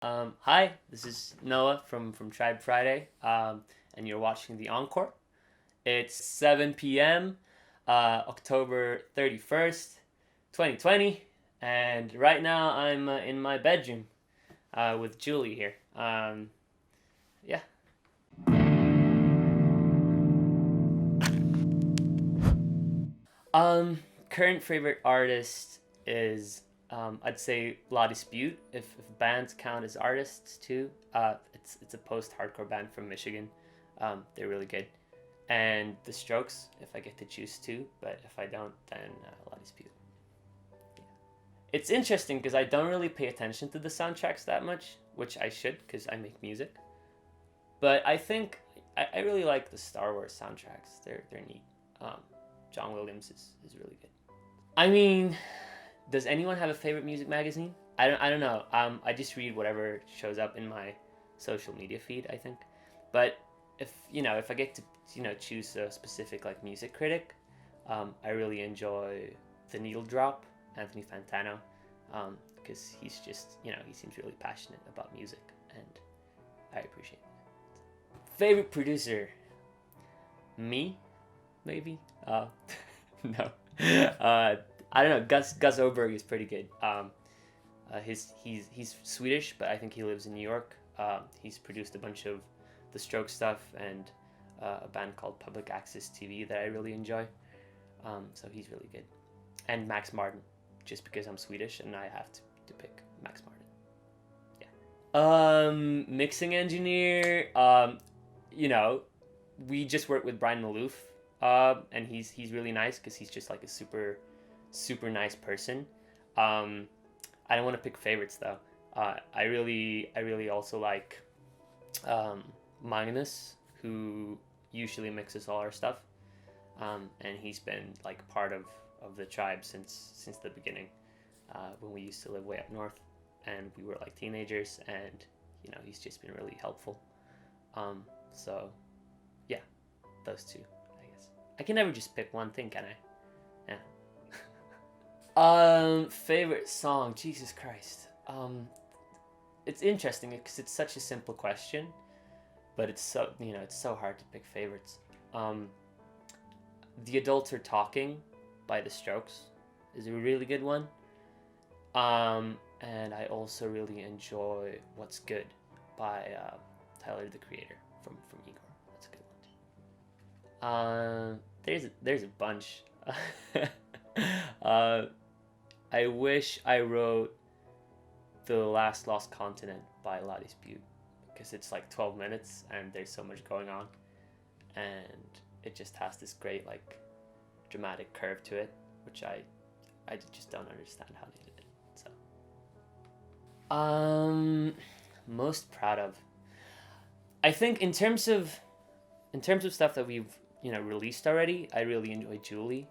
Hi, this is Noah from Tribe Friday, and you're watching the Encore. It's 7 p.m., October 31st, 2020, and right now I'm in my bedroom with Julie here. Yeah. Current favorite artist is I'd say La Dispute if bands count as artists too. It's a post-hardcore band from Michigan. They're really good. And The Strokes if I get to choose two, but if I don't, then La Dispute. It's interesting because I don't really pay attention to the soundtracks that much, which I should because I make music. But I think I really like the Star Wars soundtracks. They're neat. Um, John Williams is really good. I mean, does anyone have a favorite music magazine? I don't know. I just read whatever shows up in my social media feed, I think. But if I get to choose a specific like music critic, I really enjoy the Needle Drop, Anthony Fantano, because he's just he seems really passionate about music, and I appreciate it. Favorite producer, me, maybe. No. I don't know. Gus Oberg is pretty good. He's Swedish, but I think he lives in New York. He's produced a bunch of the Stroke stuff and a band called Public Access TV that I really enjoy. So he's really good. And Max Martin, just because I'm Swedish and I have to pick Max Martin. Yeah. Mixing engineer. We just worked with Brian Maloof, and he's really nice because he's just like a super nice person. I don't want to pick favorites though. I really also like Magnus, who usually mixes all our stuff, and he's been like part of the tribe since the beginning, when we used to live way up north, and we were like teenagers, and he's just been really helpful. So yeah, those two, I guess. I can never just pick one thing, can I? Yeah. Favorite song? Jesus Christ. It's interesting because it's such a simple question, but it's so hard to pick favorites. The Adults Are Talking by The Strokes is a really good one. And I also really enjoy What's Good by Tyler the Creator from Igor. That's a good one. There's a bunch. uh, I wish I wrote The Last Lost Continent by La Dispute, because it's like 12 minutes and there's so much going on, and it just has this great like dramatic curve to it, which I just don't understand how they did it. So most proud of, I think in terms of stuff that we've released already, I really enjoy Julie,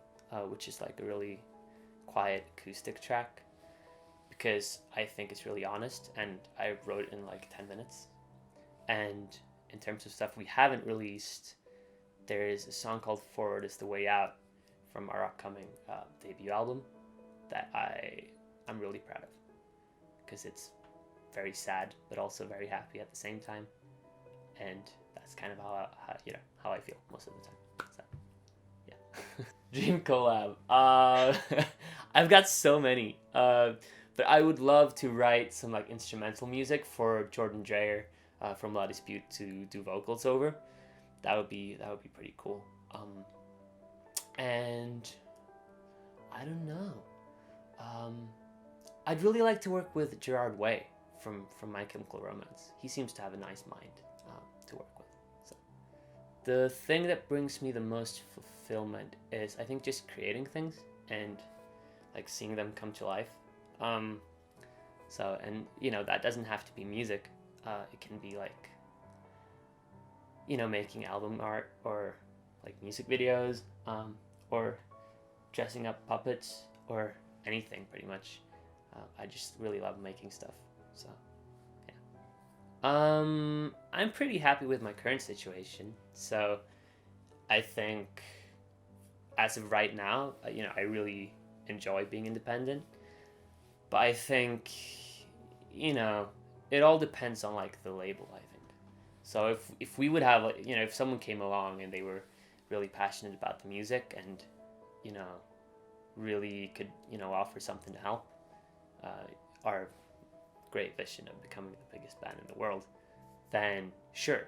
which is like a really quiet acoustic track, because I think it's really honest, and I wrote it in like 10 minutes. And in terms of stuff we haven't released, there is a song called Forward is the Way Out from our upcoming debut album that I'm really proud of, because it's very sad but also very happy at the same time, and that's kind of how I feel most of the time. So yeah. Dream collab. I've got so many. But I would love to write some like instrumental music for Jordan Dreyer from La Dispute to do vocals over. That would be pretty cool. And I don't know. I'd really like to work with Gerard Way from My Chemical Romance. He seems to have a nice mind to work with. So the thing that brings me the most fulfillment is, I think, just creating things and like seeing them come to life. And that doesn't have to be music. It can be like making album art, or like music videos, or dressing up puppets, or anything pretty much. I just really love making stuff. So yeah. I'm pretty happy with my current situation. So I think as of right now, I really enjoy being independent. But I think, it all depends on like the label, I think. So if we would have like, if someone came along and they were really passionate about the music and you know really could offer something to help our great vision of becoming the biggest band in the world, then sure,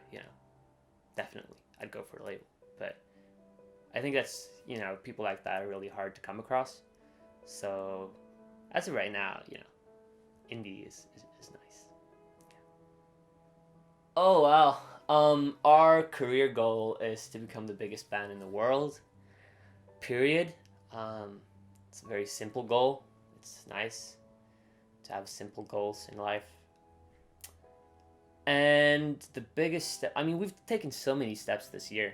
definitely I'd go for a label. But I think that's people like that are really hard to come across. So as of right now, indie is nice. Oh wow. Our career goal is to become the biggest band in the world. Period. It's a very simple goal. It's nice to have simple goals in life. And the biggest step, I mean, we've taken so many steps this year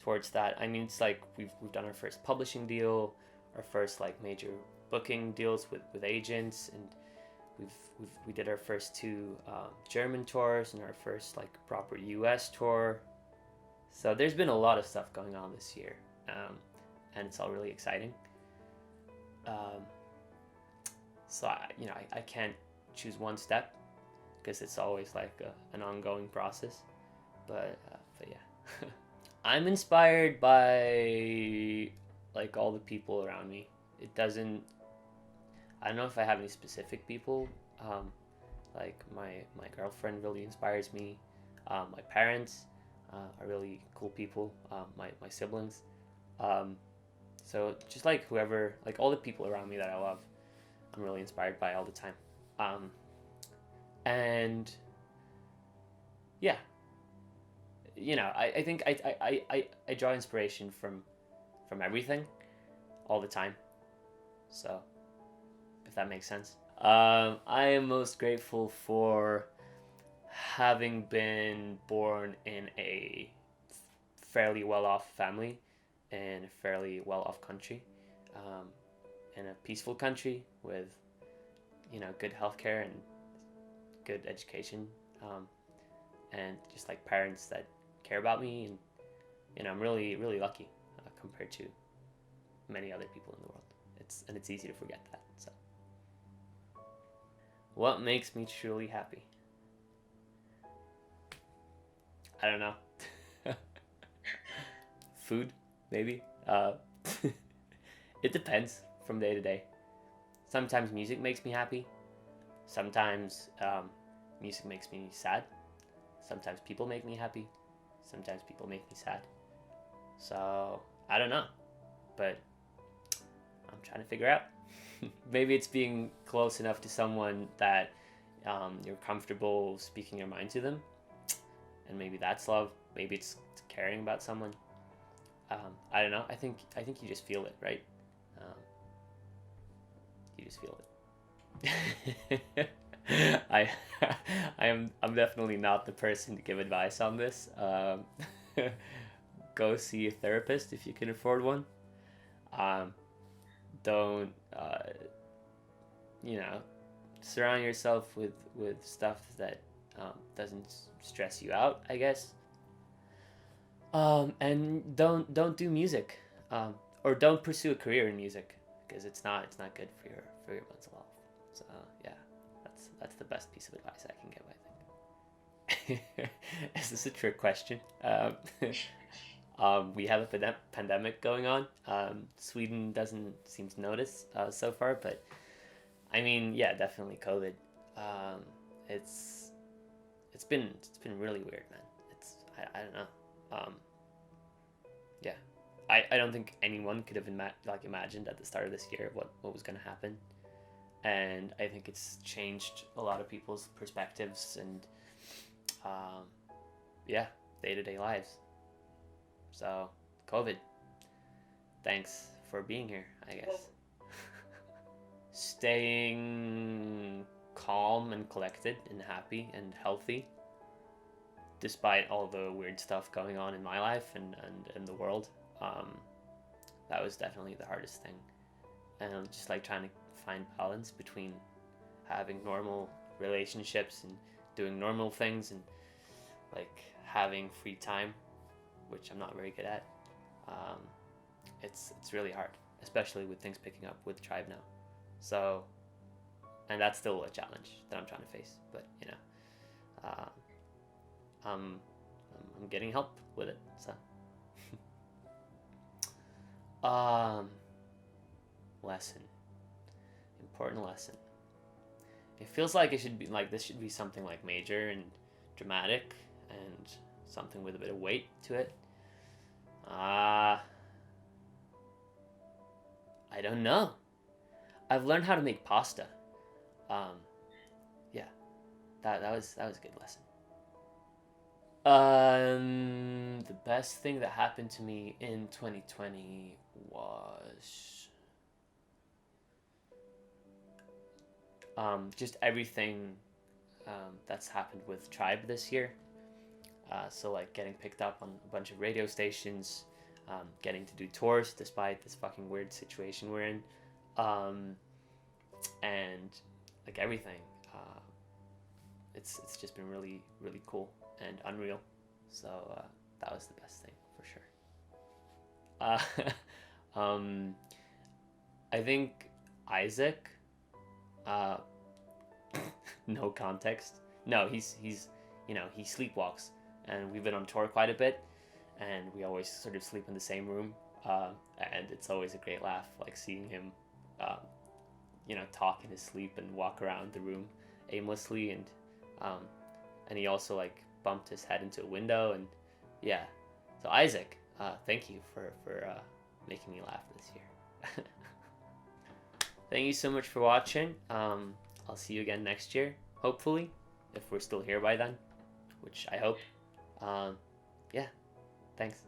towards that. I mean, it's like we've done our first publishing deal, our first like major booking deals with agents, and we did our first two German tours and our first like proper US tour. So there's been a lot of stuff going on this year, and it's all really exciting. So I can't choose one step because it's always like an ongoing process. But yeah, I'm inspired by like all the people around me. It doesn't. I don't know if I have any specific people. Like my girlfriend really inspires me. My parents are really cool people. My siblings. So just like whoever, like all the people around me that I love, I'm really inspired by all the time. And yeah, I think I draw inspiration from everything all the time. So if that makes sense. I am most grateful for having been born in a fairly well-off family in a fairly well-off country, in a peaceful country with good healthcare and good education, and just like parents that care about me, and I'm really really lucky compared to many other people in the world. It's easy to forget that. So what makes me truly happy? I don't know. Food, maybe. It depends from day to day. Sometimes music makes me happy. Sometimes music makes me sad. Sometimes people make me happy. Sometimes people make me sad. So I don't know, but I'm trying to figure out. Maybe it's being close enough to someone that you're comfortable speaking your mind to them, and maybe that's love. Maybe it's caring about someone. I don't know. I think you just feel it, right? You just feel it. I'm definitely not the person to give advice on this. Go see a therapist if you can afford one. Don't surround yourself with stuff that doesn't stress you out, I guess. And don't do music, or don't pursue a career in music because it's not good for your mental health. So yeah, that's the best piece of advice I can give, I think. Is this a trick question? We have a pandemic going on. Sweden doesn't seem to notice so far, but I mean, yeah, definitely COVID. It's been really weird, man. I don't know. Yeah, I don't think anyone could have imagined at the start of this year what was going to happen, and I think it's changed a lot of people's perspectives and yeah, day-to-day lives. So COVID, thanks for being here, I guess. Staying calm and collected and happy and healthy despite all the weird stuff going on in my life and in the world. That was definitely the hardest thing, and just like trying to find balance between having normal relationships and doing normal things and like having free time, which I'm not very good at. It's really hard, especially with things picking up with Tribe now. So, and that's still a challenge that I'm trying to face, but I'm getting help with it. So, um, lesson, important lesson. It feels like it should be like this should be something like major and dramatic and something with a bit of weight to it. I don't know. I've learned how to make pasta. Yeah, that was a good lesson. The best thing that happened to me in 2020 was just everything that's happened with Tribe this year. So like getting picked up on a bunch of radio stations, getting to do tours despite this fucking weird situation we're in, and like everything. It's just been really really cool and unreal. So that was the best thing for sure. I think Isaac. No context. No, he's he sleepwalks, and we've been on tour quite a bit, and we always sort of sleep in the same room, and it's always a great laugh, like seeing him, talk in his sleep and walk around the room aimlessly, and he also like bumped his head into a window, and yeah. So Isaac, thank you for making me laugh this year. Thank you so much for watching. I'll see you again next year, hopefully, if we're still here by then, which I hope. Yeah, thanks.